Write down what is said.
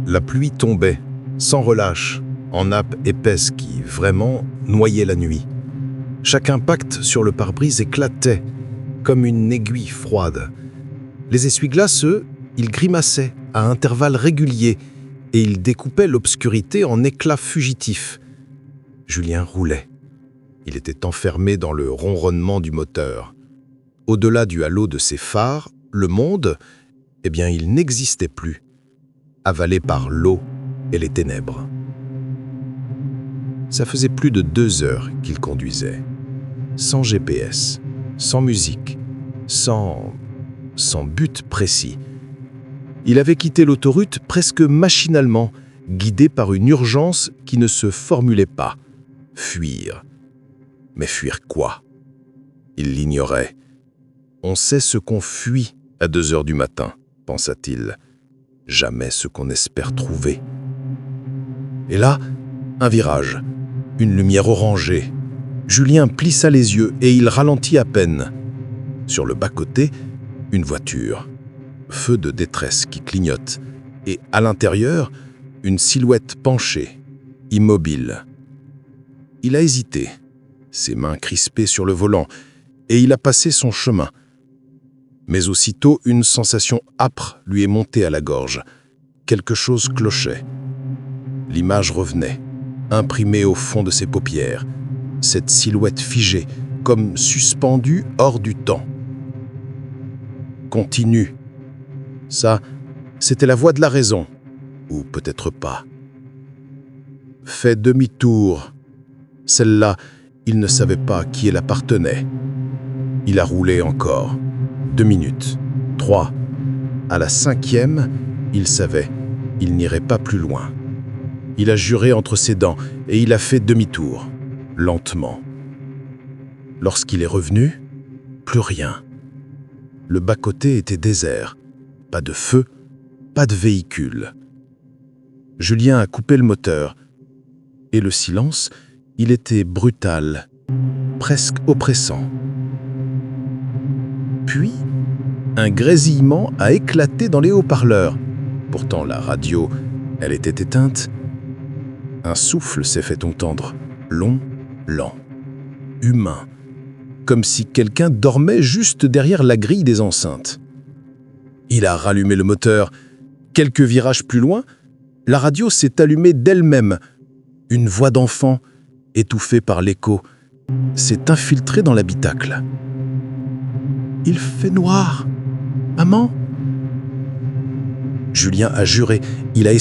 La pluie tombait, sans relâche, en nappes épaisses qui, vraiment, noyaient la nuit. Chaque impact sur le pare-brise éclatait, comme une aiguille froide. Les essuie-glaces, eux, ils grimaçaient à intervalles réguliers et ils découpaient l'obscurité en éclats fugitifs. Julien roulait. Il était enfermé dans le ronronnement du moteur. Au-delà du halo de ses phares, le monde, il n'existait plus, avalé par l'eau et les ténèbres. Ça faisait plus de 2 heures qu'il conduisait, sans GPS, sans musique, sans but précis. Il avait quitté l'autoroute presque machinalement, guidé par une urgence qui ne se formulait pas. Fuir. Mais fuir quoi? Il l'ignorait. On sait ce qu'on fuit à 2 heures du matin, pensa-t-il. Jamais ce qu'on espère trouver. Et là, un virage, une lumière orangée. Julien plissa les yeux et il ralentit à peine. Sur le bas-côté, une voiture. Feu de détresse qui clignote. Et à l'intérieur, une silhouette penchée, immobile. Il a hésité, ses mains crispées sur le volant, et il a passé son chemin. Mais aussitôt, une sensation âpre lui est montée à la gorge. Quelque chose clochait. L'image revenait, imprimée au fond de ses paupières. Cette silhouette figée, comme suspendue hors du temps. Continue. Ça, c'était la voix de la raison. Ou peut-être pas. Fais demi-tour. Celle-là, il ne savait pas à qui elle appartenait. Il a roulé encore. 2 minutes. 3. À la 5e, il savait, il n'irait pas plus loin. Il a juré entre ses dents et il a fait demi-tour, lentement. Lorsqu'il est revenu, plus rien. Le bas-côté était désert. Pas de feu, pas de véhicule. Julien a coupé le moteur. Et le silence, il était brutal, presque oppressant. Puis, un grésillement a éclaté dans les haut-parleurs. Pourtant, la radio, elle était éteinte. Un souffle s'est fait entendre, long, lent, humain, comme si quelqu'un dormait juste derrière la grille des enceintes. Il a rallumé le moteur. Quelques virages plus loin, la radio s'est allumée d'elle-même. Une voix d'enfant, étouffée par l'écho, s'est infiltrée dans l'habitacle. « Il fait noir. Maman ?» Julien a juré. Il a